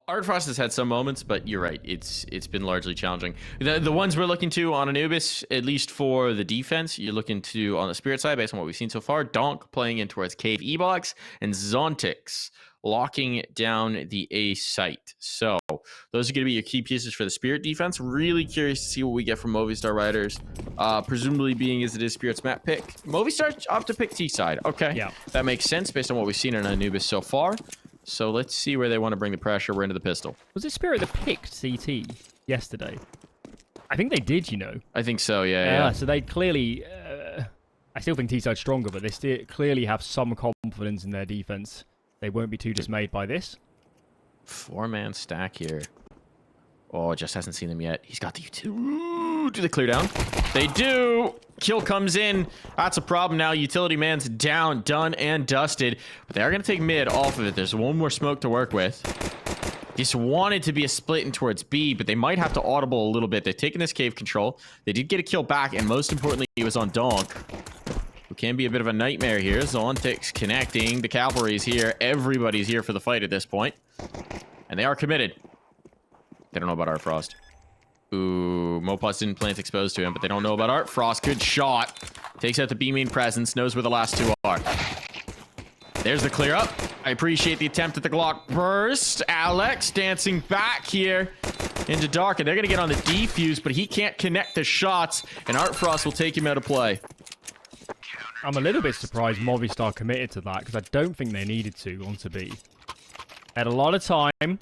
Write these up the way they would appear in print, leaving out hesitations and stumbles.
Art Frost has had some moments, but you're right. It's been largely challenging. The ones we're looking to on Anubis, at least for the defense, you're looking to on the Spirit side, based on what we've seen so far. Donk playing in towards Cave E-Box, and Zontix locking down the A site. So those are going to be your key pieces for the Spirit defense. Really curious to see what we get from Movistar Riders. Presumably being as it is Spirit's map pick. Movistar opt to pick T side. Okay, Yeah, that makes sense based on what we've seen in Anubis so far. So let's see where they want to bring the pressure. We're into the pistol. was it Spirit that picked CT yesterday? I think they did, you know. I think so, yeah. So they clearly... I still think T-side's stronger, but they clearly have some confidence in their defense. They won't be too dismayed by this. 4-man stack here. Oh, just hasn't seen them yet. He's got the utility. Do they clear down? They do. Kill comes in. That's a problem now. Utility man's down, done and dusted. But they are going to take mid off of it. There's one more smoke to work with. This wanted to be a split in towards B, but they might have to audible a little bit. They've taken this cave control. They did get a kill back, and most importantly, it was on Donk, who can be a bit of a nightmare here. Zontix connecting. The cavalry's here. Everybody's here for the fight at this point. And they are committed. They don't know about Art Frost. Ooh, Mopos didn't plant exposed to him, but they don't know about Art Frost. Good shot. Takes out the B main presence. Knows where the last two are. There's the clear up. I appreciate the attempt at the Glock burst. Alex dancing back here into Dark, and they're going to get on the defuse, but he can't connect the shots, and Art Frost will take him out of play. I'm a little bit surprised Movistar committed to that, because I don't think they needed to onto B. Had a lot of time.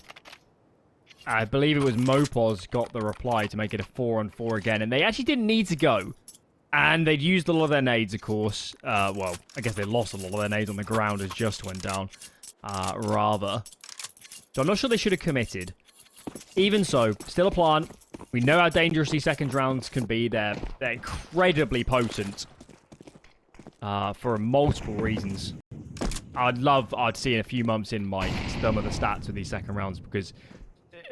I believe it was Mopos got the reply to make it a 4-on-4 again, and they actually didn't need to go. And they'd used a lot of their nades, of course. Well, I guess they lost a lot of their nades on the ground as just went down, rather. So I'm not sure they should have committed. Even so, still a plant. We know how dangerous these second rounds can be. They're incredibly potent for multiple reasons. I'd see in a few months in my some of the stats of these second rounds, because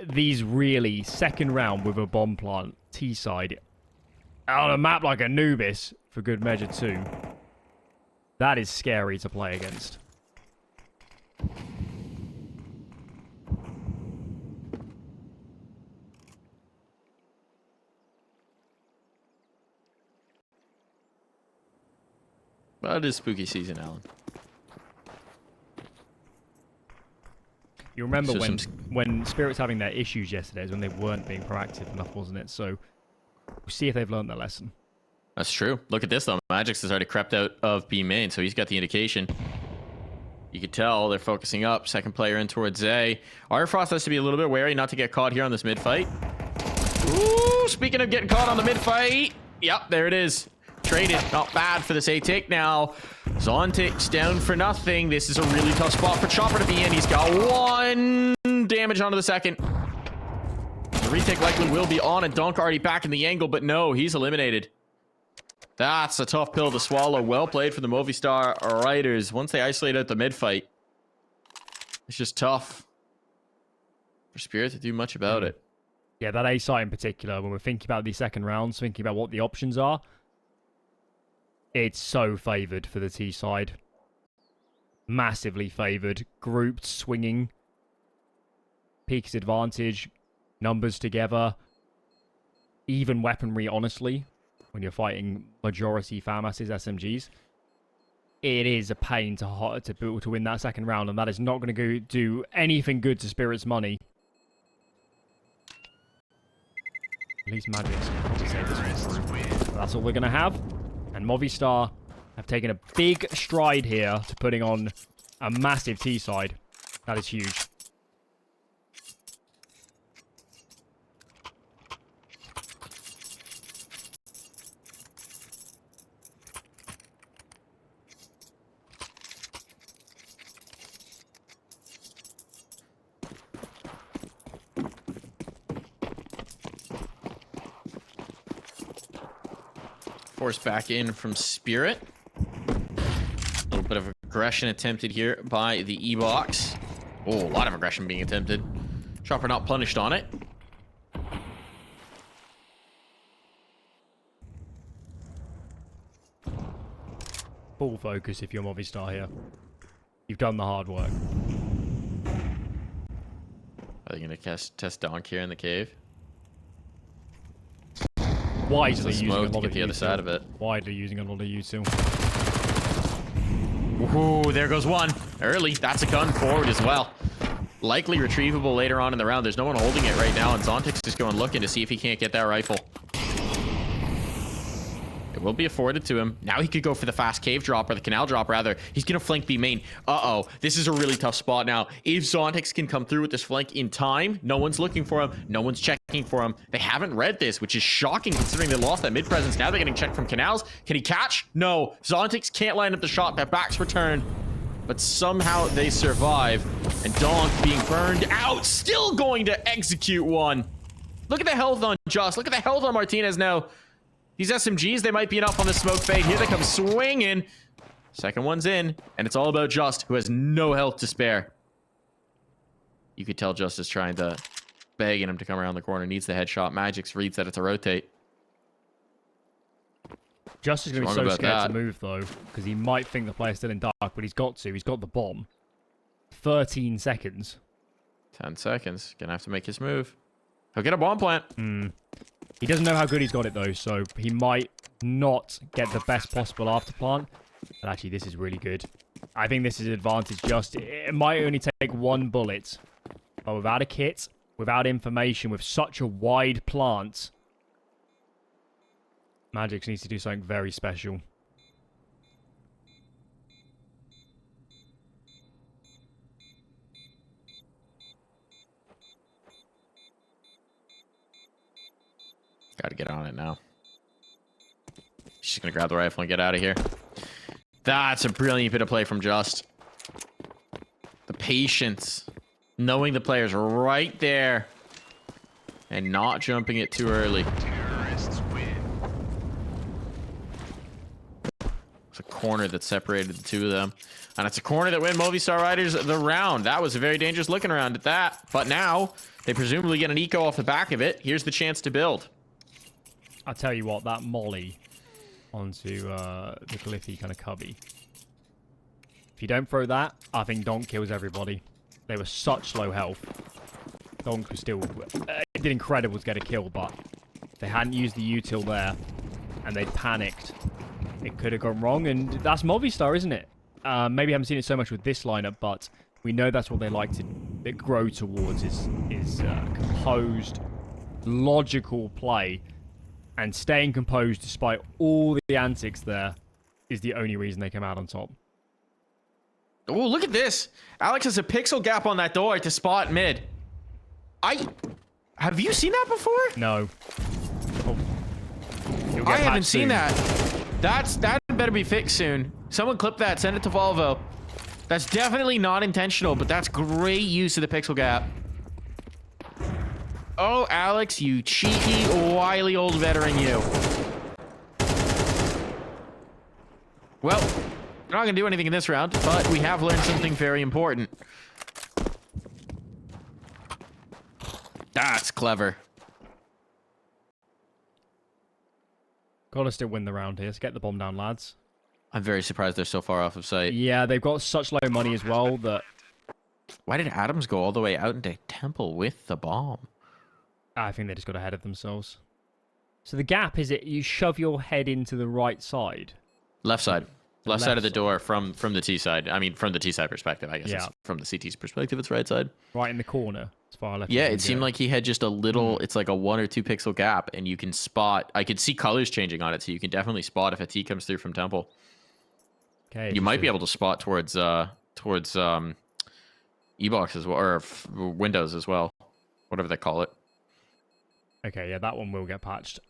these really, second round with a bomb plant, T-side, on a map like Anubis, for good measure too, that is scary to play against. Well, it is spooky season, Alan. You remember So when Spirit was having their issues yesterday is when they weren't being proactive enough, wasn't it? So we'll see if they've learned their lesson. That's true. Look at this, though. Magix has already crept out of B main, so he's got the indication. You could tell they're focusing up. Second player in towards A. Art Frost has to be a little bit wary not to get caught here on this mid fight. Ooh, speaking of getting caught on the mid fight. Yep, there it is. Traded. Not bad for this A take now. Zontix down for nothing. This is a really tough spot for Chopper to be in. He's got 1 damage onto the second. The retake likely will be on, and Donk already back in the angle, but no, he's eliminated. That's a tough pill to swallow. Well played for the Movistar Riders. Once they isolate out the mid fight, it's just tough for Spirit to do much about it. Yeah, that A site in particular, when we're thinking about these second rounds, thinking about what the options are, it's so favoured for the T side. Massively favoured. Grouped, swinging. Peak's advantage. Numbers together. Even weaponry, honestly. When you're fighting majority FAMASs, SMGs. It is a pain to win that second round, and that is not going to do anything good to Spirit's money. At least Magic's going to save this one through. That's all we're going to have. And Movistar have taken a big stride here to putting on a massive T-side. That is huge. Force back in from Spirit. A little bit of aggression attempted here by the E-Box. Oh, a lot of aggression being attempted. Chopper not punished on it. Full focus if you're Movistar here. You've done the hard work. Are they going to test Donk here in the cave? Widely using a Smoke to lot get of the other side of it. Widely using a lot of util. Ooh, there goes one. Early. That's a gun forward as well. Likely retrievable later on in the round. There's no one holding it right now, and Zontic's just going looking to see if he can't get that rifle. It will be afforded to him. Now he could go for the fast cave drop, or the canal drop, rather. He's going to flank B main. Uh-oh. This is a really tough spot now. If Zontix can come through with this flank in time, no one's looking for him. No one's checking for him. They haven't read this, which is shocking considering they lost that mid-presence. Now they're getting checked from canals. Can he catch? No. Zontix can't line up the shot. Their backs return. But somehow they survive. And Donk being burned out. Still going to execute one. Look at the health on Just. Look at the health on Martinez now. These SMGs, they might be enough on the smoke fade. Here they come swinging. Second one's in, and it's all about Just, who has no health to spare. You could tell Just is trying to begging him to come around the corner. Needs the headshot. Magix reads that it's a rotate. Just is going to be so scared to move, though, because he might think the player's still in dark, but he's got to. He's got the bomb. 13 seconds. 10 seconds. Gonna have to make his move. He'll get a bomb plant. He doesn't know how good he's got it, though, so he might not get the best possible after plant. But actually, this is really good. I think this is an advantage. Just it might only take one bullet, but without a kit, without information, with such a wide plant, Magix needs to do something very special. Got to get on it now. She's going to grab the rifle and get out of here. That's a brilliant bit of play from Just. The patience. Knowing the player's right there. And not jumping it too early. Terrorists win. It's a corner that separated the two of them. And it's a corner that win Movistar Riders the round. That was a very dangerous looking around at that. But now, they presumably get an eco off the back of it. Here's the chance to build. I'll tell you what, that molly onto the glyphy kind of cubby. If you don't throw that, I think Donk kills everybody. They were such low health. Donk was still... it did incredible to get a kill, but they hadn't used the util there, and they panicked. It could have gone wrong, and that's Movistar, isn't it? Maybe I haven't seen it so much with this lineup, but we know that's what they like to grow towards, is composed, logical play. And staying composed despite all the antics there is the only reason they come out on top. Oh, look at this. Alex has a pixel gap on that door to spot mid. Have you seen that before? No. Oh. I haven't seen that. That better be fixed soon. Someone clip that. Send it to Volvo. That's definitely not intentional, but that's great use of the pixel gap. Oh, Alex, you cheeky, wily old veteran, you. Well, we're not going to do anything in this round, but we have learned something very important. That's clever. Gotta still win the round here. Let's get the bomb down, lads. I'm very surprised they're so far off of sight. Yeah, they've got such low money as well that... Why did Adams go all the way out into Temple with the bomb? I think they just got ahead of themselves. So the gap is you shove your head into the right side. Left side. Left side of the door from the T side. I mean, from the T side perspective, I guess. Yeah. It's from the CT's perspective, it's right side. Right in the corner, as far left. Yeah, it seemed like he had just a little, it's like a 1 or 2 pixel gap, and you can spot, I could see colors changing on it, so you can definitely spot if a T comes through from Temple. Okay. You might be able to spot towards E-box as well, or Windows as well, whatever they call it. Okay, yeah, that one will get patched.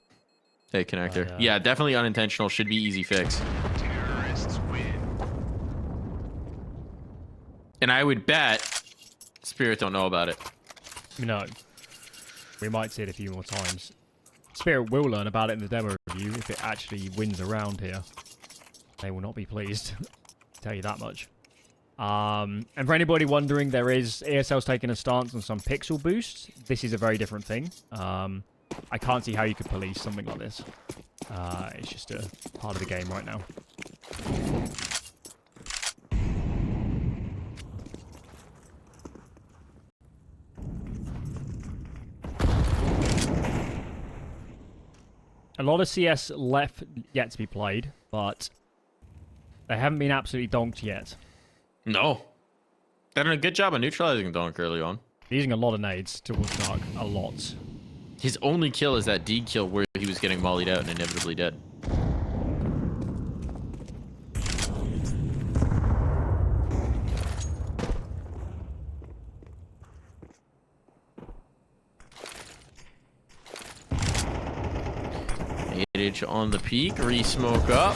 Hey, connector. Yeah, definitely unintentional. Should be easy fix. Terrorists win. And I would bet Spirit don't know about it. No. We might see it a few more times. Spirit will learn about it in the demo review if it actually wins around here. They will not be pleased. Tell you that much. And for anybody wondering, there is ESL's taking a stance on some pixel boosts. This is a very different thing. I can't see how you could police something like this. It's just a part of the game right now. A lot of CS left yet to be played, but they haven't been absolutely donked yet. No. They've done a good job of neutralizing Donk early on. Using a lot of nades towards Dark. A lot. His only kill is that D kill where he was getting mollied out and inevitably dead. On the peak, re-smoke up.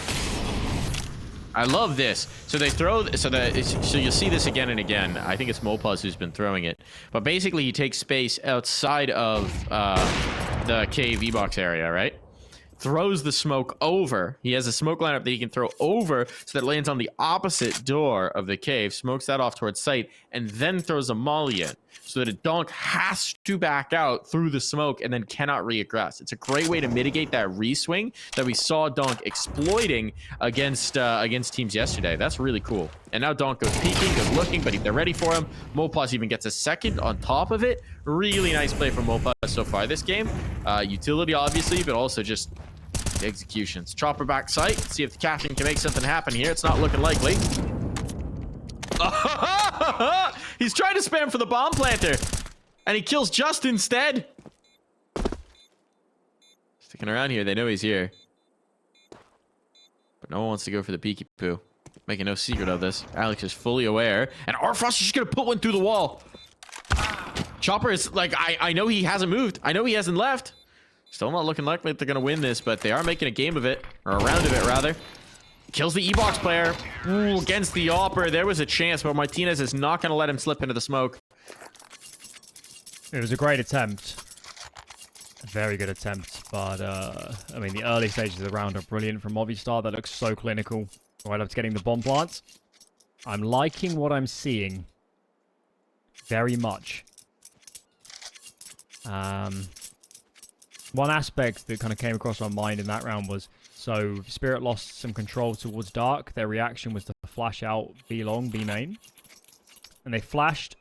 I love this. So they throw, so you'll see this again and again. I think it's Mopaz who's been throwing it, but basically he takes space outside of the cave box area, right? Throws the smoke over. He has a smoke lineup that he can throw over so that it lands on the opposite door of the cave, smokes that off towards site, and then throws a molly in so that a donk has to back out through the smoke and then cannot reaggress. It's a great way to mitigate that reswing that we saw donk exploiting against teams yesterday. That's really cool. And now donk goes peeking, goes looking, but they're ready for him. Mopaz even gets a second on top of it. Really nice play from Mopaz so far this game. Utility, obviously, but also just executions. Chopper back sight. See if the captain can make something happen here. It's not looking likely. He's trying to spam for the bomb planter, and he kills just instead. Sticking around here. They know he's here, but no one wants to go for the peeky poo. Making no secret of this. Alex is fully aware, and Arfrost is just gonna put one through the wall. Chopper is like, I know he hasn't moved. I know he hasn't left. Still not looking likely they're going to win this, but they are making a game of it, or a round of it, rather. Kills the E-Box player. Ooh, against the Opper. There was a chance, but Martinez is not going to let him slip into the smoke. It was a great attempt. A very good attempt, but, I mean, the early stages of the round are brilliant from Movistar. That looks so clinical. Right up to getting the bomb plants. I'm liking what I'm seeing. Very much. One aspect that kind of came across my mind in that round was, so Spirit lost some control towards Dark. Their reaction was to flash out B long, B main. And they flashed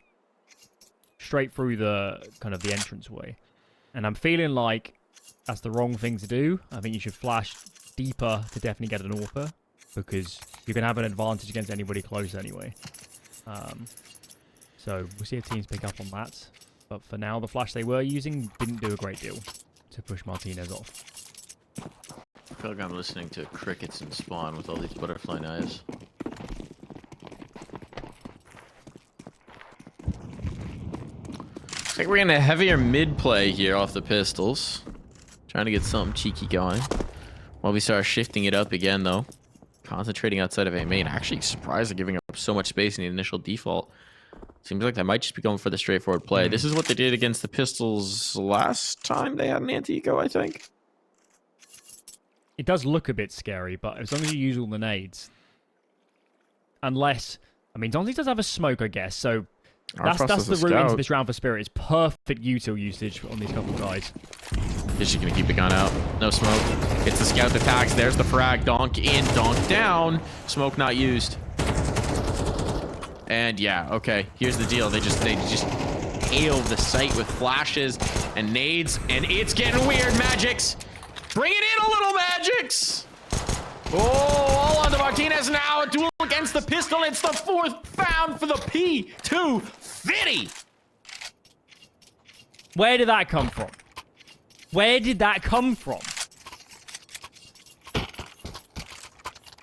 straight through the kind of the entranceway. And I'm feeling like that's the wrong thing to do. I think you should flash deeper to definitely get an AWPer, because you can have an advantage against anybody close anyway. So we'll see if teams pick up on that. But for now, the flash they were using didn't do a great deal to push Martinez off. I feel like I'm listening to crickets in spawn with all these butterfly knives. Looks like we're getting a heavier mid play here off the pistols. Trying to get something cheeky going. While we start shifting it up again, though. Concentrating outside of A main. Actually surprised at giving up so much space in the initial default. Seems like they might just be going for the straightforward play. This is what they did against the Pistols last time they had an anti-eco, I think. It does look a bit scary, but as long as you use all the nades. Unless, I mean, Donzi does have a smoke, I guess, so that's the route into this round for Spirit. It's perfect util usage on these couple guys. Is she gonna keep the gun out? No smoke. It's the scout attacks. There's the frag. Donk in, donk down. Smoke not used. And yeah, okay. Here's the deal. They just hail the site with flashes and nades, and it's getting weird. Magics, bring it in a little, Magics. Oh, all onto Martinez now. A duel against the pistol. It's the fourth found for the P250. Where did that come from? Where did that come from?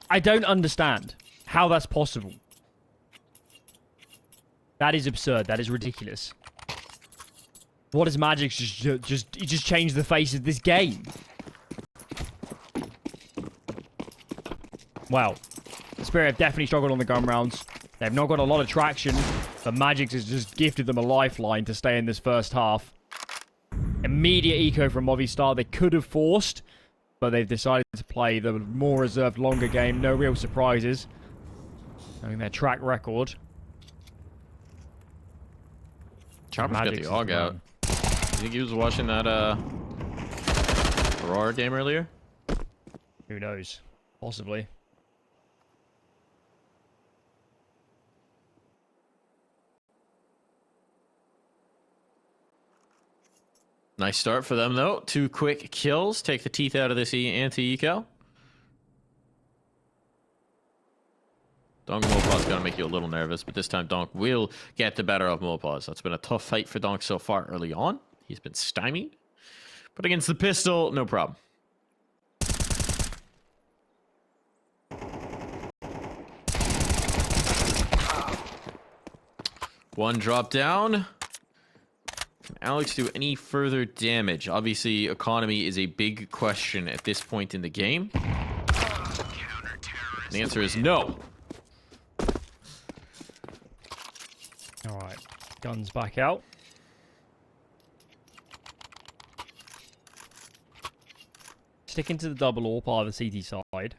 I don't understand how that's possible. That is absurd. That is ridiculous. What has Magic just changed the face of this game? Well, Spirit have definitely struggled on the gun rounds. They've not got a lot of traction, but Magic has just gifted them a lifeline to stay in this first half. Immediate eco from Movistar. They could have forced, but they've decided to play the more reserved, longer game. No real surprises. Knowing their track record. Chopper's got the AUG out. You think he was watching that Aurora game earlier? Who knows? Possibly. Nice start for them, though. 2 quick kills. Take the teeth out of this anti-eco. Donk Mopaw's going to make you a little nervous, but this time Donk will get the better of Mopaw's. That's been a tough fight for Donk so far early on. He's been stymied. But against the pistol, no problem. One drop down. Can Alex do any further damage? Obviously, economy is a big question at this point in the game. The answer is no. Alright, guns back out. Sticking to the double AWP of the CT side.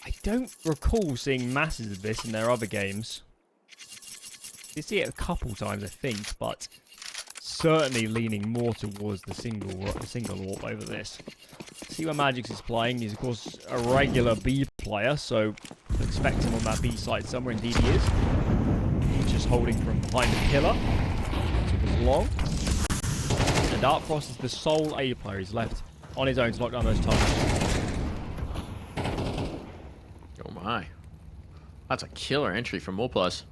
I don't recall seeing masses of this in their other games. You see it a couple times, I think, but certainly leaning more towards the single AWP over this. See where Magix is playing. He's, of course, a regular B player, so expect him on that B side somewhere. Indeed he is. Just holding from behind the killer. Took us long. And Darkfrost is the sole A player. He's left on his own to lock down those tunnels. Oh my. That's a killer entry from Moplus.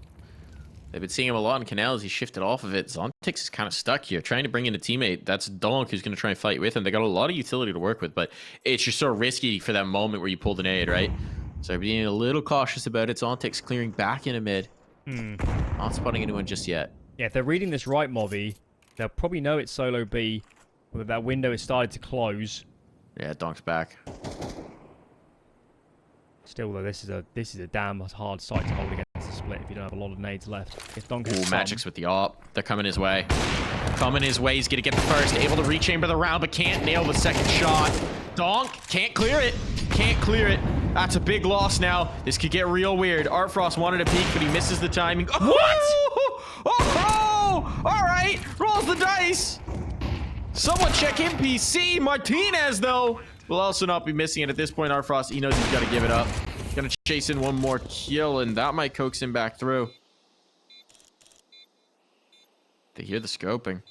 They've been seeing him a lot in canals. He shifted off of it. Zontix is kind of stuck here, trying to bring in a teammate. That's Donk who's going to try and fight with him. They got a lot of utility to work with, but it's just so risky for that moment where you pull the nade, right? So being a little cautious about it. Zontix clearing back in a mid. Not spotting anyone just yet. Yeah, if they're reading this right, Mobby, they'll probably know it's solo B, but that window has started to close. Yeah, Donk's back. Still, though, this is a damn hard site to hold against the split if you don't have a lot of nades left. If Donk has Magix with the AWP. They're coming his way. Coming his way. He's going to get the first. Able to rechamber the round, but can't nail the second shot. Donk can't clear it. Can't clear it. That's a big loss now. This could get real weird. Artfrost wanted a peek, but he misses the timing. Oh! What? Oh! All right. Rolls the dice. Someone check in PC. Martinez, though, will also not be missing it at this point. Artfrost, he knows he's got to give it up. Gonna chase in one more kill, and that might coax him back through. They hear the scoping.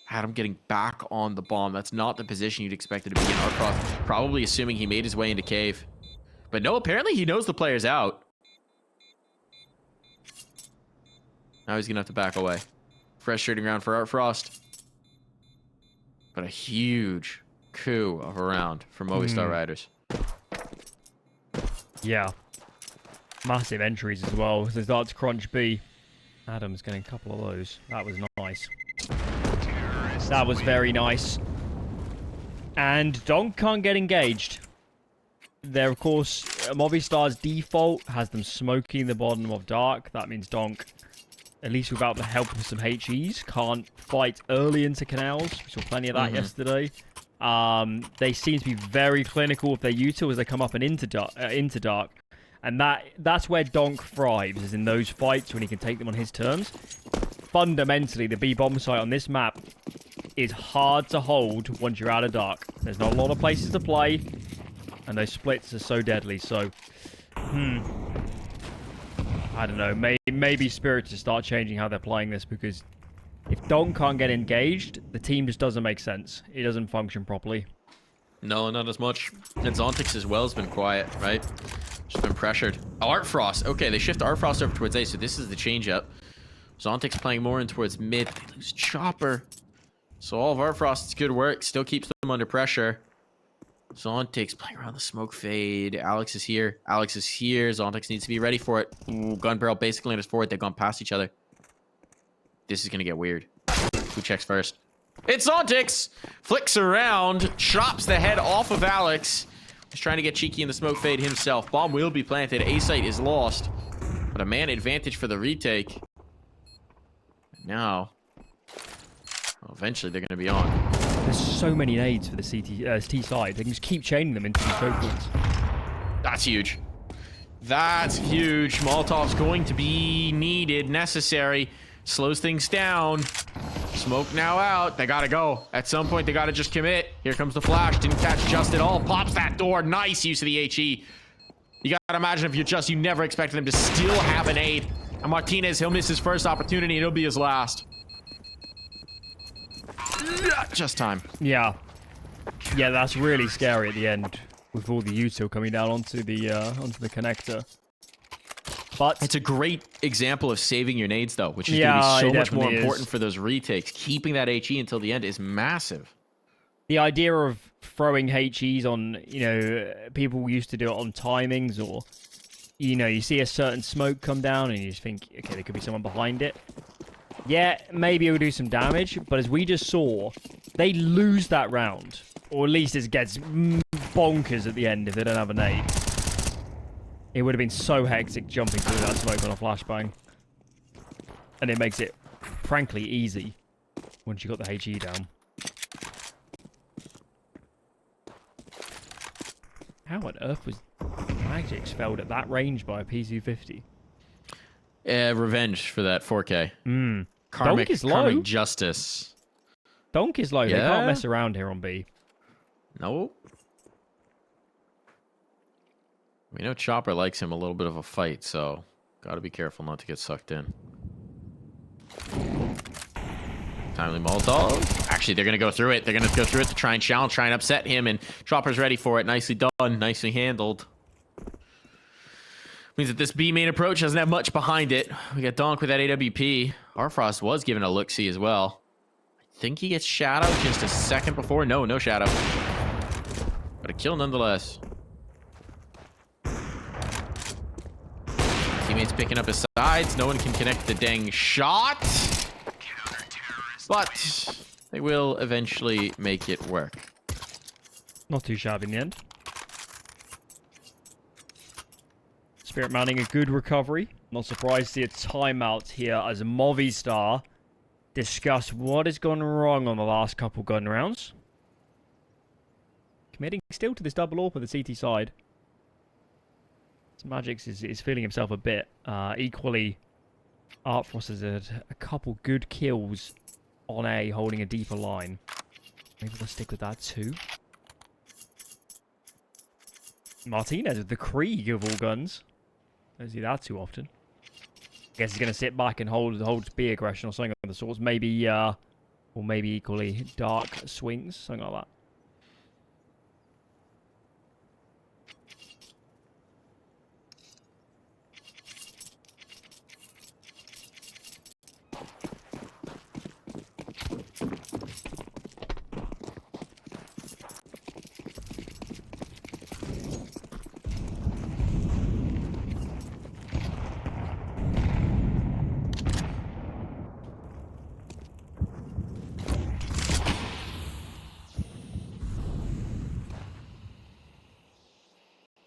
Adam getting back on the bomb. That's not the position you'd expect it to be in. Artfrost probably assuming he made his way into cave. But no, apparently he knows the player's out. Now he's gonna have to back away. Frustrating round for Artfrost. But a huge coup of a round for Movistar Riders. Yeah. Massive entries as well. They start to crunch B. Adam's getting a couple of those. That was nice. That was very nice. And Donk can't get engaged. There, of course, Movistar's default has them smoking the bottom of Dark. That means Donk, at least without the help of some HEs, can't fight early into canals. We saw plenty of that yesterday. They seem to be very clinical with their util as they come up and into Dark. And that's where Donk thrives, is in those fights when he can take them on his terms. Fundamentally, the B bomb site on this map is hard to hold once you're out of Dark. There's not a lot of places to play, and those splits are so deadly. So, I don't know. Maybe Spirit to start changing how they're playing this, because if Donk can't get engaged, the team just doesn't make sense. It doesn't function properly. No, not as much. And Zontix as well has been quiet, right? Just been pressured. Artfrost. Okay, they shift Artfrost over towards A, so this is the change-up. Zontix playing more in towards mid. They lose Chopper. So all of Artfrost's good work still keeps them under pressure. Zontix playing around the smoke fade. Alex is here. Alex is here. Zontix needs to be ready for it. Ooh, gun barrel basically on his forward. They've gone past each other. This is going to get weird. Who checks first? It's Zontix! Flicks around, chops the head off of Alex. He's trying to get cheeky in the smoke fade himself. Bomb will be planted. A site is lost. But a man advantage for the retake. Now, well, eventually they're going to be on. There's so many nades for the T side. They can just keep chaining them into the choke points. That's huge. That's huge. Molotov's going to be needed, necessary. Slows things down. Smoke now out. They gotta go. At some point, they gotta just commit. Here comes the flash. Didn't catch just at all. Pops that door. Nice use of the HE. You gotta imagine if you're just, you never expected them to still have an aid. And Martinez, he'll miss his first opportunity and it'll be his last. Just time. Yeah. Yeah, that's really scary at the end with all the util coming down onto the connector. But it's a great example of saving your nades, though, which is yeah, going to be so it much more definitely important is. for those retakes. Keeping that HE until the end is massive. The idea of throwing HEs on, you know, people used to do it on timings, or, you know, you see a certain smoke come down and you just think, okay, there could be someone behind it. Yeah, maybe it will do some damage, but as we just saw, they lose that round. Or at least it gets bonkers at the end if they don't have a nade. It would have been so hectic jumping through that smoke on a flashbang. And it makes it, frankly, easy once you got the HE down. How on earth was Magic failed at that range by a P250? Revenge for that 4K. Karmic justice. Donk is low. Yeah. They can't mess around here on B. Nope. We know Chopper likes him a little bit of a fight, so gotta be careful not to get sucked in. Timely Molotov. Actually, they're gonna go through it. They're gonna go through it to try and challenge, try and upset him, and Chopper's ready for it. Nicely done, nicely handled. Means that this B main approach doesn't have much behind it. We got Donk with that AWP. Arfrost was given a look-see as well. I think he gets Shadow just a second before. No Shadow. But a kill nonetheless. Teammates picking up his sides. No one can connect the dang shot. But they will eventually make it work. Not too shabby in the end. Spirit mounting a good recovery. Not surprised to see a timeout here as Movistar discuss what has gone wrong on the last couple gun rounds. Committing still to this double AWP on the CT side. Magix is feeling himself a bit. Equally, Artfrost has had a couple good kills on A, holding a deeper line. Maybe we'll stick with that too. Martinez with the Krieg of all guns. Don't see that too often. I guess he's going to sit back and hold B aggression or something of the sorts. Maybe, or maybe equally dark swings, something like that.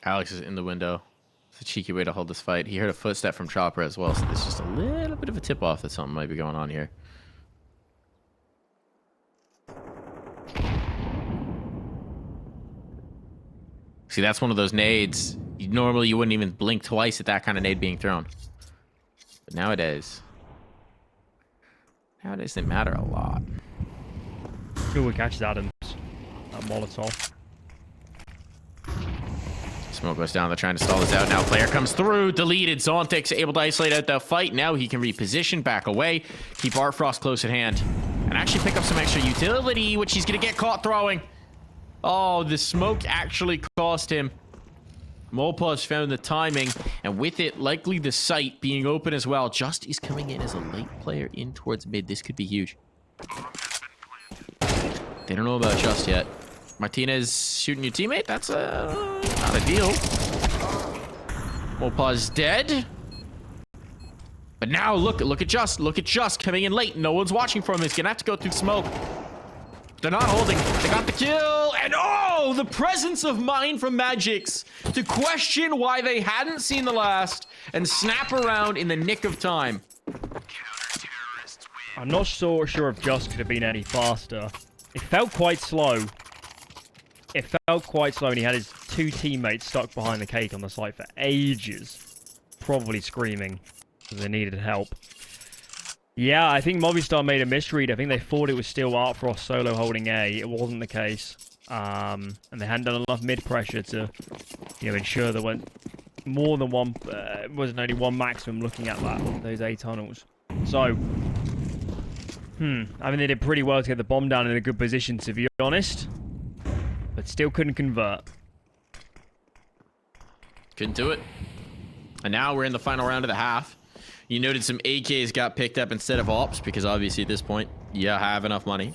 Alex is in the window. It's a cheeky way to hold this fight. He heard a footstep from Chopper as well, so there's just a little bit of a tip-off that something might be going on here. See, that's one of those nades. Normally, you wouldn't even blink twice at that kind of nade being thrown. But nowadays they matter a lot. Ooh, it catches Adams. That Molotov. Smoke goes down. They're trying to stall this out. Now player comes through. Deleted. Zontic's able to isolate out the fight. Now he can reposition back away. Keep Artfrost close at hand. And actually pick up some extra utility, which he's going to get caught throwing. Oh, the smoke actually cost him. Molpaz found the timing. And with it, likely the site being open as well. Just is coming in as a late player in towards mid. This could be huge. They don't know about Just yet. Martinez shooting your teammate? That's not ideal. Molpaz dead. But now look at Just. Look at Just coming in late. No one's watching for him. He's gonna have to go through smoke. They're not holding. They got the kill. And oh, the presence of mind from Magix to question why they hadn't seen the last and snap around in the nick of time. I'm not so sure if Just could have been any faster. It felt quite slow. It felt quite slow, and he had his two teammates stuck behind the cake on the site for ages. Probably screaming because they needed help. Yeah, I think Movistar made a misread. I think they thought it was still Artfrost solo holding A. It wasn't the case. And they hadn't done enough mid-pressure to, you know, ensure there weren't more than one, wasn't only one maximum looking at those A tunnels. So, I mean, they did pretty well to get the bomb down in a good position, to be honest. But still couldn't convert. Couldn't do it. And now we're in the final round of the half. You noted some AKs got picked up instead of ops, because obviously at this point, you have enough money.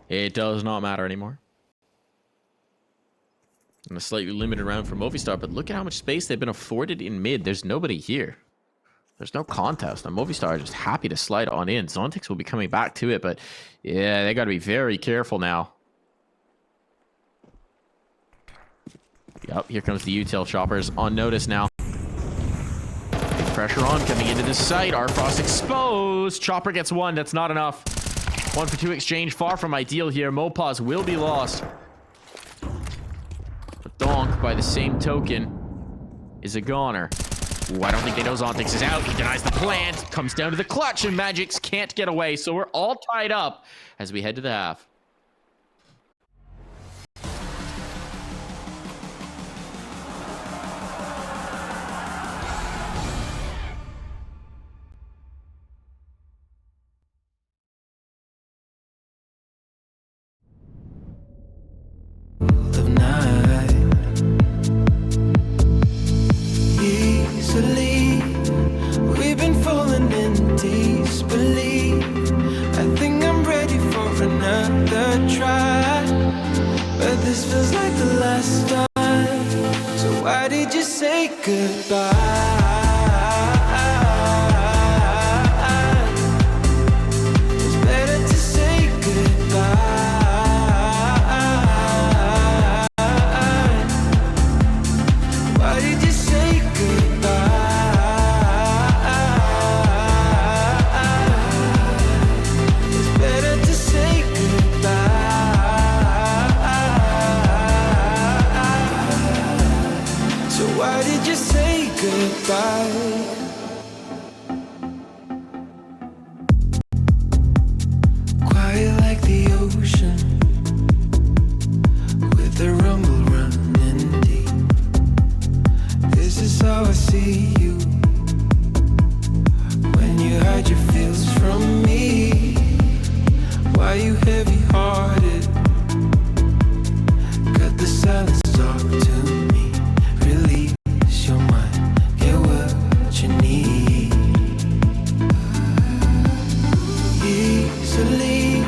It does not matter anymore. And a slightly limited round for Movistar, but look at how much space they've been afforded in mid. There's nobody here. There's no contest. And Movistar are just happy to slide on in. Zontix will be coming back to it, but yeah, they got to be very careful now. Yep, here comes the UTIL choppers on notice now. Pressure on, coming into the site. Arfrost exposed. Chopper gets one. That's not enough. 1 for 2 exchange. Far from ideal here. Mopaz will be lost. But Donk, by the same token, is a goner. Ooh, I don't think they know Zontix is out. He denies the plant. Comes down to the clutch, and Magix can't get away. So we're all tied up as we head to the half. We've been falling in disbelief. I think I'm ready for another try, but this feels like the last time. So why did you say goodbye? It's better to say goodbye. Why did you say goodbye? Why did you say goodbye? Quiet like the ocean, with the rumble running deep. This is how I see you, when you hide your feels from me. Why you heavy-hearted? Cut the silence, talk to me. Release your mind, get what you need. Easily,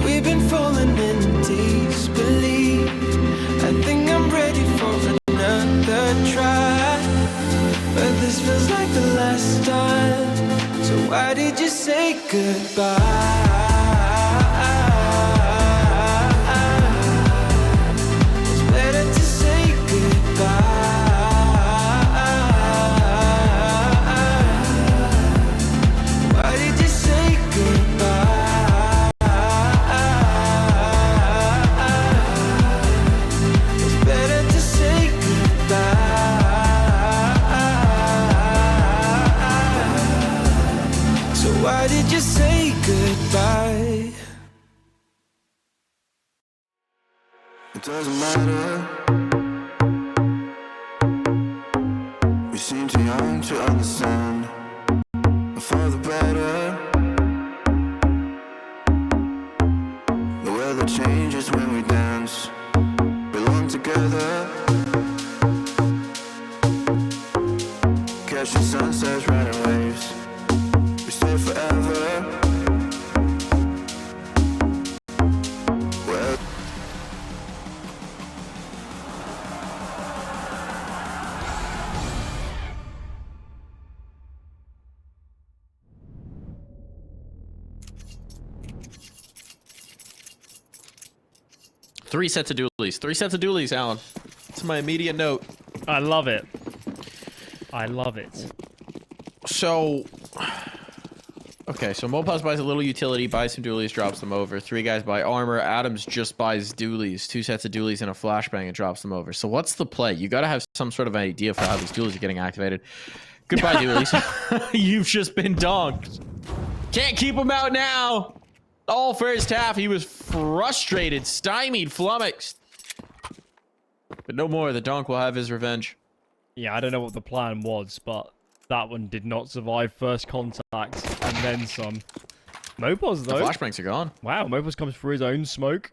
we've been falling in disbelief. I think I'm ready for another try, but this feels like the last time. So why did you say goodbye? Why did you say goodbye? It doesn't matter. We seem too young to understand. For the better. The weather changes when we dance. Belong together. Catching sunsets, riding waves. Forever. Well, Three sets of dualies. 3 sets of dualies, Alan. That's my immediate note. I love it. I love it. So... Okay, so Mopaz buys a little utility, buys some dualies, drops them over. 3 guys buy armor. Adams just buys dualies. 2 sets of dualies and a flashbang and drops them over. So what's the play? You gotta have some sort of idea for how these dualies are getting activated. Goodbye, dualies. You've just been donked. Can't keep him out now. All first half, he was frustrated, stymied, flummoxed. But no more. The donk will have his revenge. Yeah, I don't know what the plan was, but that one did not survive first contact and then some. Mopos, The though. flashbangs are gone. Wow, Mopos comes through his own smoke.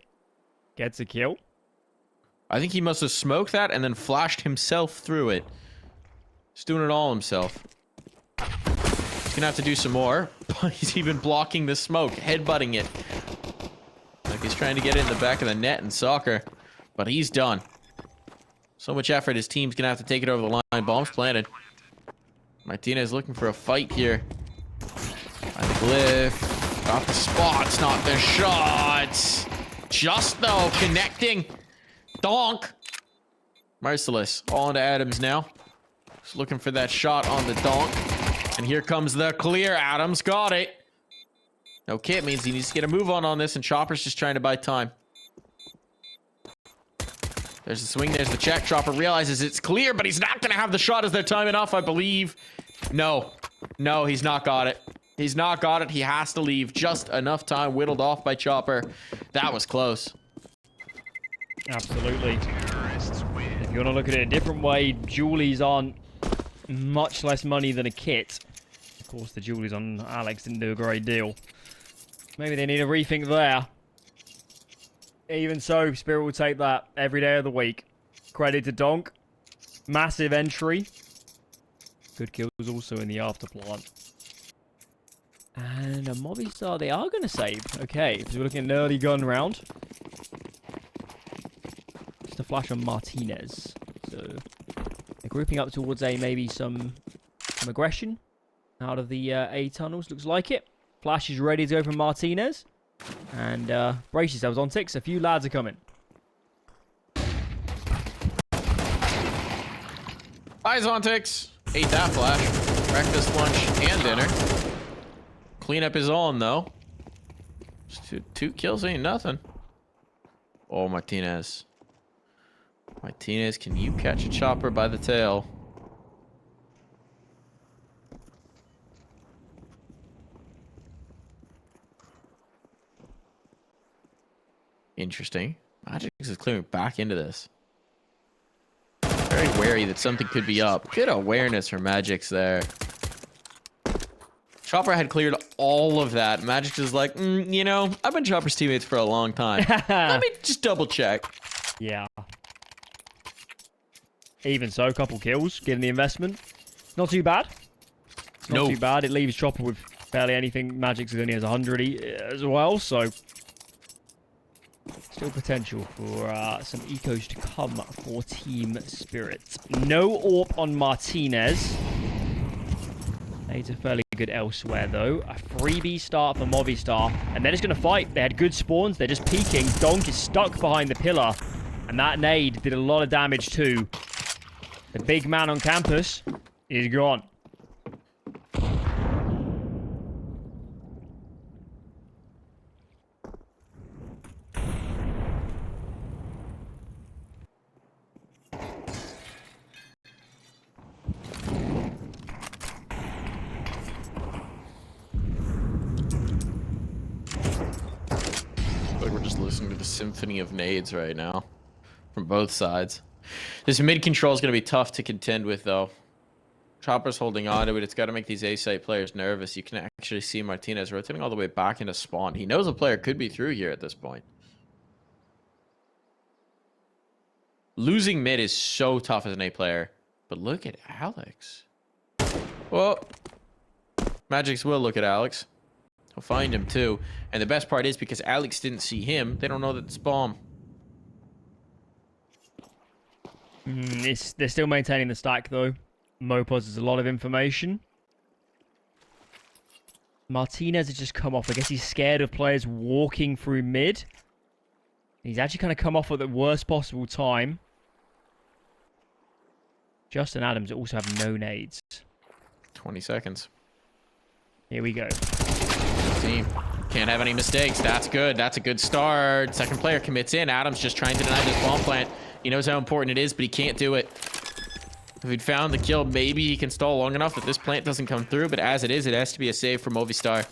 Gets a kill. I think he must have smoked that and then flashed himself through it. He's doing it all himself. He's gonna have to do some more. He's even blocking the smoke, headbutting it. Like he's trying to get it in the back of the net in soccer. But he's done. So much effort, his team's gonna have to take it over the line. Bombs planted. Martinez looking for a fight here. By the glyph. Got the spots, not the shots. Just though, connecting. Donk. Merciless. All into Adams now. Just looking for that shot on the donk. And here comes the clear. Adams got it. No kit means he needs to get a move on this, and Chopper's just trying to buy time. There's the swing, there's the check. Chopper realizes it's clear, but he's not going to have the shot. Is there time enough, I believe? No. No, he's not got it. He's not got it. He has to leave. Just enough time whittled off by Chopper. That was close. Absolutely. If you want to look at it a different way, Julies aren't much less money than a kit. Of course, the Julies on Alex didn't do a great deal. Maybe they need a rethink there. Even so, Spirit will take that every day of the week. Credit to Donk. Massive entry. Good kills also in the afterplant. And a Movistar, they are going to save. Okay, so we're looking at an early gun round. Just a flash on Martinez. So they're grouping up towards A, maybe some aggression out of the A tunnels. Looks like it. Flash is ready to go from Martinez. And brace yourselves on ticks. A few lads are coming. Eyes on ticks. Ate that flash. Breakfast, lunch, and dinner. Cleanup is on, though. Just two kills ain't nothing. Oh, Martinez. Martinez, can you catch a Chopper by the tail? Interesting. Magic is clearing back into this. Very wary that something could be up. Good awareness from Magic's there. Chopper had cleared all of that. Magic is like, you know, I've been Chopper's teammates for a long time. Let me just double check. Yeah. Even so, couple kills, given the investment. Not too bad. Not too bad. It leaves Chopper with barely anything. Magic's only has 100 as well, so still potential for some ecos to come for Team Spirit. No AWP on Martinez. Needs a fairly good elsewhere, though. A freebie start for Movistar. And they're just going to fight. They had good spawns. They're just peeking. Donk is stuck behind the pillar. And that nade did a lot of damage, too. The big man on campus is gone. Like we're just listening to the symphony of nades right now from both sides. This mid control is going to be tough to contend with, though. Chopper's holding on to it. It's got to make these A-site players nervous. You can actually see Martinez rotating all the way back into spawn. He knows a player could be through here at this point. Losing mid is so tough as an A player. But look at Alex. Well, Magic's will look at Alex. He'll find him too. And the best part is because Alex didn't see him, they don't know that it's bomb. They're still maintaining the stack, though. Mopos is a lot of information. Martinez has just come off. I guess he's scared of players walking through mid. He's actually kind of come off at the worst possible time. Justin Adams also have no nades. 20 seconds. Here we go. Team. Can't have any mistakes. That's good. That's a good start. Second player commits in. Adams just trying to deny this bomb plant. He knows how important it is, but he can't do it. If he'd found the kill, maybe he can stall long enough that this plant doesn't come through. But as it is, it has to be a save for Movistar.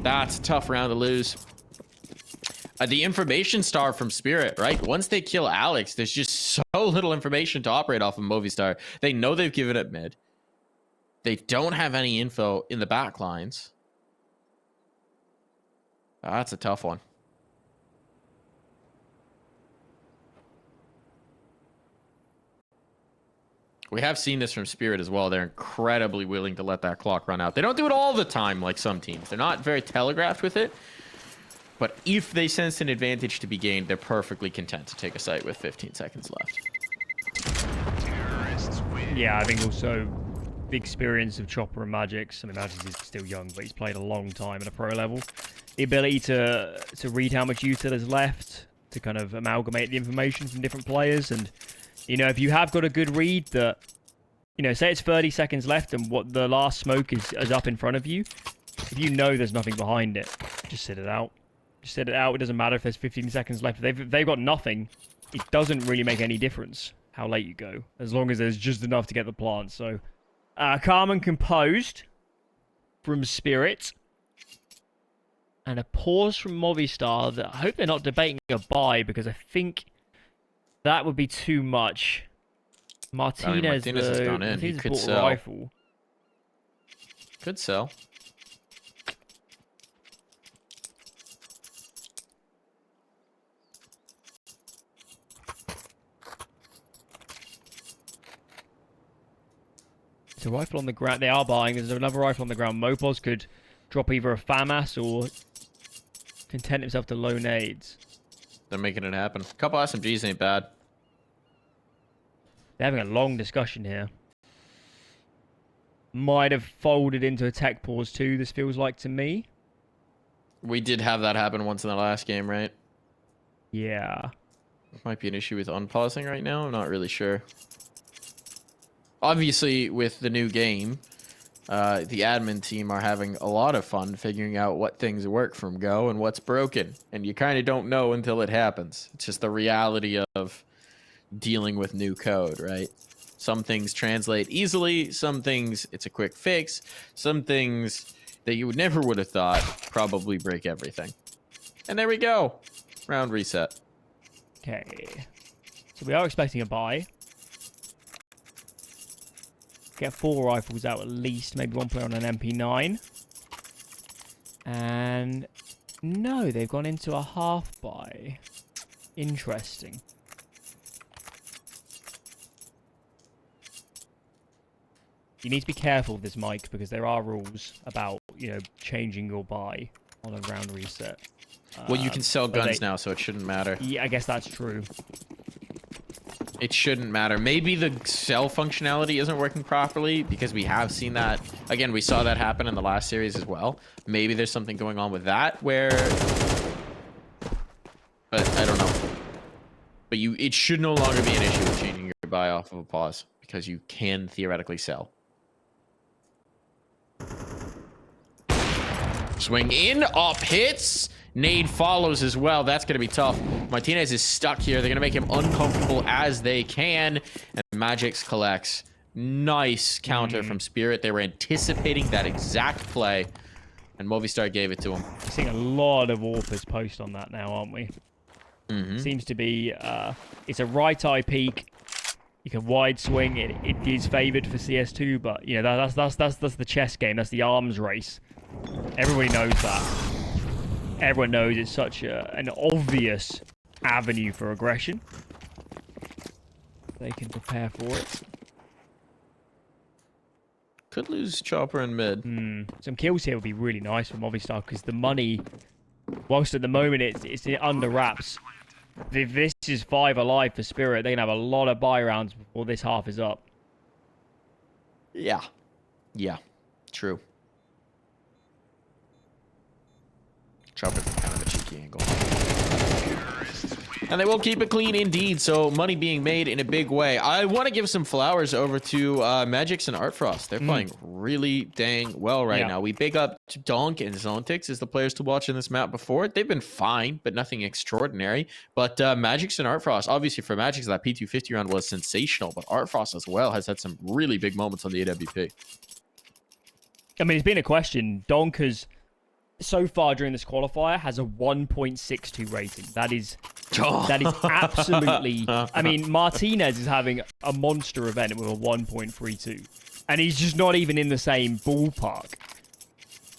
That's a tough round to lose. The information star from Spirit, right? Once they kill Alex, there's just so little information to operate off of Movistar. They know they've given it mid. They don't have any info in the back lines. That's a tough one. We have seen this from Spirit as well. They're incredibly willing to let that clock run out. They don't do it all the time like some teams. They're not very telegraphed with it. But if they sense an advantage to be gained, they're perfectly content to take a site with 15 seconds left. Yeah, I think also the experience of Chopper and Magix. I mean, Magix is still young, but he's played a long time at a pro level. The ability to read how much util is left, to kind of amalgamate the information from different players. And, you know, if you have got a good read that, you know, say it's 30 seconds left and what the last smoke is up in front of you, if you know there's nothing behind it, just sit it out. Just sit it out. It doesn't matter if there's 15 seconds left. If they've got nothing, it doesn't really make any difference how late you go, as long as there's just enough to get the plant. So, calm and composed from Spirit. And a pause from Movistar that I hope they're not debating a buy, because I think that would be too much. Martinez has gone in. He could sell. Rifle. Could sell. There's a rifle on the ground. They are buying. There's another rifle on the ground. Mopos could drop either a FAMAS or content himself to low nades. They're making it happen. A couple SMGs ain't bad. They're having a long discussion here. Might have folded into a tech pause too, this feels like to me. We did have that happen once in the last game, right? Yeah. Might be an issue with unpausing right now. I'm not really sure. Obviously, with the new game, the admin team are having a lot of fun figuring out what things work from Go and what's broken. And you kind of don't know until it happens. It's just the reality of dealing with new code, right? Some things translate easily. Some things, it's a quick fix. Some things that you never would have thought probably break everything. And there we go. Round reset. Okay. So we are expecting a buy. Get 4 rifles out at least. Maybe one player on an MP9. And no, they've gone into a half buy. Interesting. You need to be careful with this, Mike, because there are rules about, you know, changing your buy on a round reset. Well, you can sell guns now, so it shouldn't matter. Yeah, I guess that's true. It shouldn't matter. Maybe the sell functionality isn't working properly, because we have seen that. Again, we saw that happen in the last series as well. Maybe there's something going on with that where... But I don't know. But it should no longer be an issue with changing your buy off of a pause, because you can theoretically sell. Swing in, up hits. Nade follows as well. That's going to be tough. Martinez is stuck here. They're going to make him uncomfortable as they can. And Magix collects. Nice counter from Spirit. They were anticipating that exact play. And Movistar gave it to him. We're seeing a lot of AWPers post on that now, aren't we? Seems to be... it's a right eye peek. You can wide swing. It is favoured for CS2, but, you know, that's the chess game. That's the arms race. Everybody knows that. Everyone knows it's such an obvious avenue for aggression. They can prepare for it. Could lose Chopper in mid. Some kills here would be really nice for Movistar, because the money, whilst at the moment it's under wraps, if this is 5 alive for Spirit, they can have a lot of buy rounds before this half is up. Yeah. Yeah. True. Chopper, kind of a cheeky angle. And they will keep it clean indeed, so money being made in a big way. I want to give some flowers over to Magix and Artfrost. They're playing really dang well right now. We big up Donk and Zontix as the players to watch in this map before. They've been fine, but nothing extraordinary. But Magix and Artfrost, obviously for Magix, that P250 round was sensational, but Artfrost as well has had some really big moments on the AWP. I mean, it's been a question. Donk has... so far during this qualifier has a 1.62 rating. That is absolutely... I mean, Martinez is having a monster event with a 1.32. And he's just not even in the same ballpark.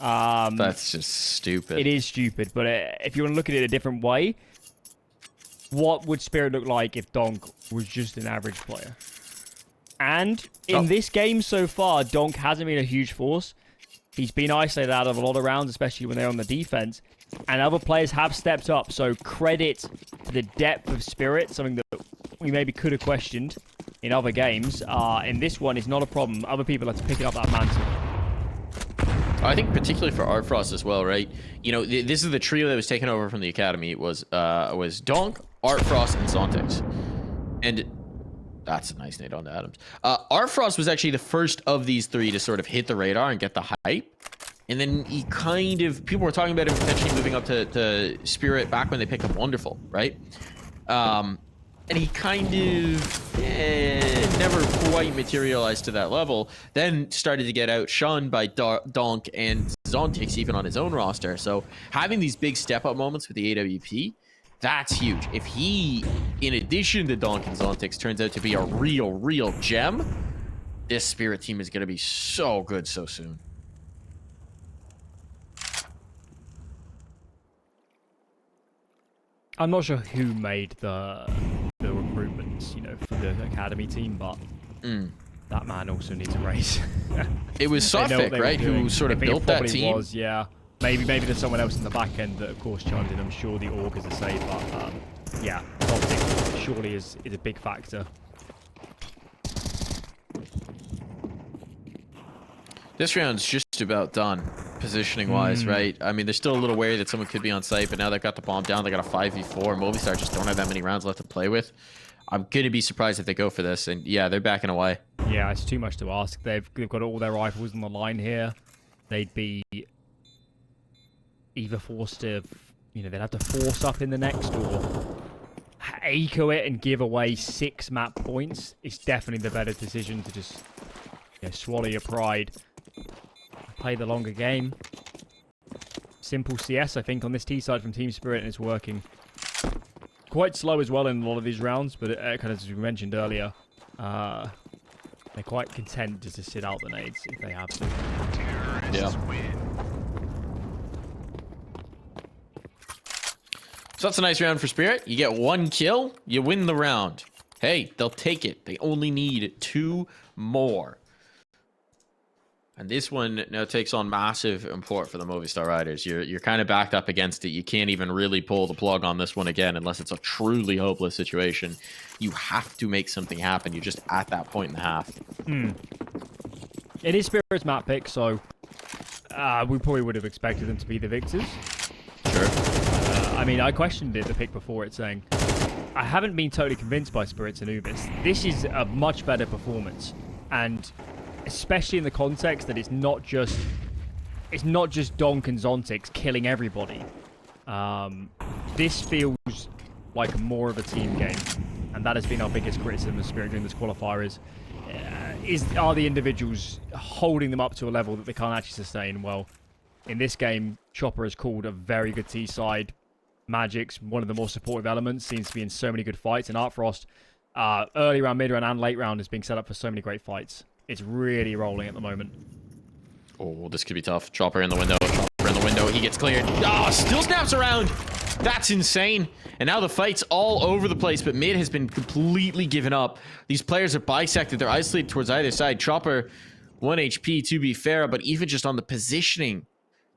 That's just stupid. It is stupid, but if you want to look at it a different way, what would Spirit look like if Donk was just an average player? And in this game so far, Donk hasn't been a huge force. He's been isolated out of a lot of rounds, especially when they're on the defense. And other players have stepped up, so credit to the depth of Spirit, something that we maybe could have questioned in other games. In this one, it's not a problem. Other people are picking up that mantle. I think particularly for Artfrost as well, right? You know, this is the trio that was taken over from the academy. It was Donk, Artfrost, and Zontix. And that's a nice nade on to Adams. Artfrost was actually the first of these three to sort of hit the radar and get the hype. And then he kind of... People were talking about him potentially moving up to Spirit back when they picked up Wonderful, right? And he kind of never quite materialized to that level. Then started to get outshone by Donk and Zontix even on his own roster. So having these big step-up moments with the AWP, that's huge. If he, in addition to Donk and Zontix, turns out to be a real gem, this Spirit team is going to be so good so soon. I'm not sure who made the recruitments, you know, for the academy team, but that man also needs a raise. It was Sophic, right, who sort of built that team. Was, yeah. Maybe there's someone else in the back end that, of course, chimed in. I'm sure the org is a say, but yeah, Sophic surely is a big factor. This round's just about done, positioning-wise, right? I mean, they're still a little wary that someone could be on site, but now they've got the bomb down. They got a 5v4. Movistar just don't have that many rounds left to play with. I'm going to be surprised if they go for this. And yeah, they're backing away. Yeah, it's too much to ask. They've got all their rifles on the line here. They'd be either forced to, you know, they'd have to force up in the next or echo it and give away 6 map points. It's definitely the better decision to just, you know, swallow your pride. Play the longer game. Simple CS, I think, on this T side from Team Spirit, and it's working. Quite slow as well in a lot of these rounds, but kind of as we mentioned earlier, they're quite content just to sit out the nades if they have to. Yeah. So that's a nice round for Spirit. You get 1 kill, you win the round. Hey, they'll take it. They only need 2 more. And this one now takes on massive import for the Movistar Riders. You're kind of backed up against it. You can't even really pull the plug on this one again unless it's a truly hopeless situation. You have to make something happen. You're just at that point in the half. It is Spirit's map pick, so we probably would have expected them to be the victors. Sure. I mean, I questioned it, the pick before it, saying, I haven't been totally convinced by Spirit's Anubis. This is a much better performance. And especially in the context that it's not just Donk and Zontix killing everybody. This feels like more of a team game, and that has been our biggest criticism of Spirit during this qualifier are the individuals holding them up to a level that they can't actually sustain. Well, in this game, Chopper has called a very good T side. Magic's one of the more supportive elements, seems to be in so many good fights, and Artfrost, early round, mid round, and late round is being set up for so many great fights. It's really rolling at the moment. Oh, this could be tough. Chopper in the window. Chopper in the window. He gets cleared. Oh, still snaps around. That's insane. And now the fight's all over the place, but mid has been completely given up. These players are bisected. They're isolated towards either side. Chopper, 1 HP to be fair, but even just on the positioning,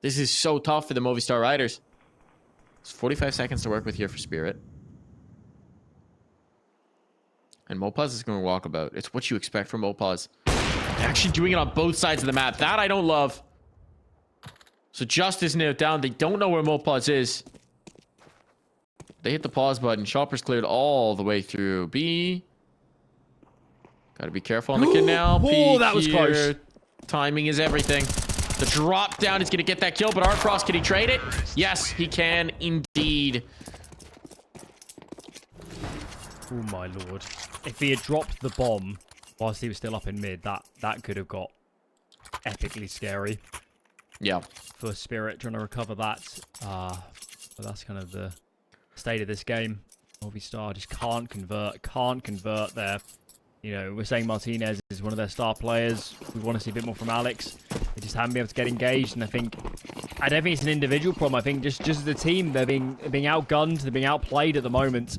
this is so tough for the Movistar Riders. It's 45 seconds to work with here for Spirit. And Mopaz is going to walk about. It's what you expect from Mopaz. They're actually doing it on both sides of the map. That I don't love. So Justice nailed down. They don't know where Mopaz is. They hit the pause button. Chopper's cleared all the way through B. Gotta be careful on the kid now. Oh, that was close. Timing is everything. The drop down is gonna get that kill, but Artfrost, can he trade it? Yes, he can indeed. Oh my lord. If he had dropped the bomb whilst he was still up in mid, that could have got epically scary. Yeah. For Spirit trying to recover that. But that's kind of the state of this game. Movistar just can't convert there. You know, we're saying Martinez is one of their star players. We want to see a bit more from Alex. They just haven't been able to get engaged, and I don't think it's an individual problem. I think just as a team, they're being outgunned, they're being outplayed at the moment,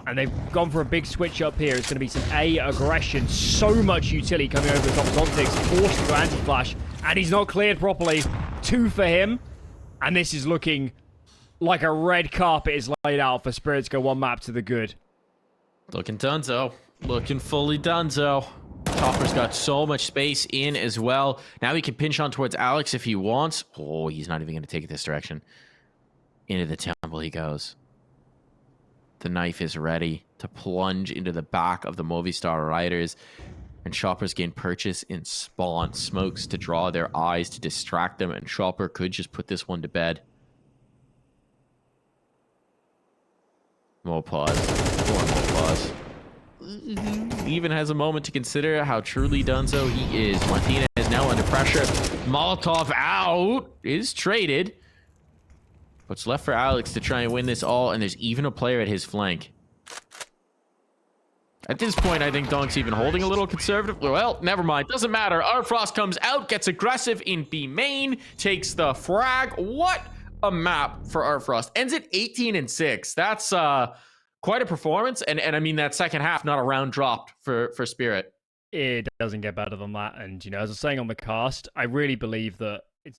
and they've gone for a big switch up here. It's going to be some A aggression, so much utility coming over the top of Zontics, forced to go anti-flash, and he's not cleared properly. 2 for him, and this is looking like a red carpet is laid out for Spirit to go 1 map to the good. Looking donezo. Looking fully donezo. Chopper's got so much space in as well. Now he can pinch on towards Alex if he wants. Oh, he's not even going to take it this direction. Into the temple he goes. The knife is ready to plunge into the back of the Movistar Riders. And Choppers gain purchase in spawn. Smokes to draw their eyes to distract them. And Chopper could just put this one to bed. More pause. More pause. Even has a moment to consider how truly donezo he is. Martinez now under pressure. Molotov out is traded. What's left for Alex to try and win this all, and there's even a player at his flank. At this point, I think Donk's even holding a little conservative. Well, never mind. Doesn't matter. Arfrost comes out, gets aggressive in B main, takes the frag. What a map for Arfrost. Ends at 18-6. That's quite a performance, and I mean that second half, not a round dropped for Spirit. It doesn't get better than that, and you know, as I was saying on the cast, I really believe that it's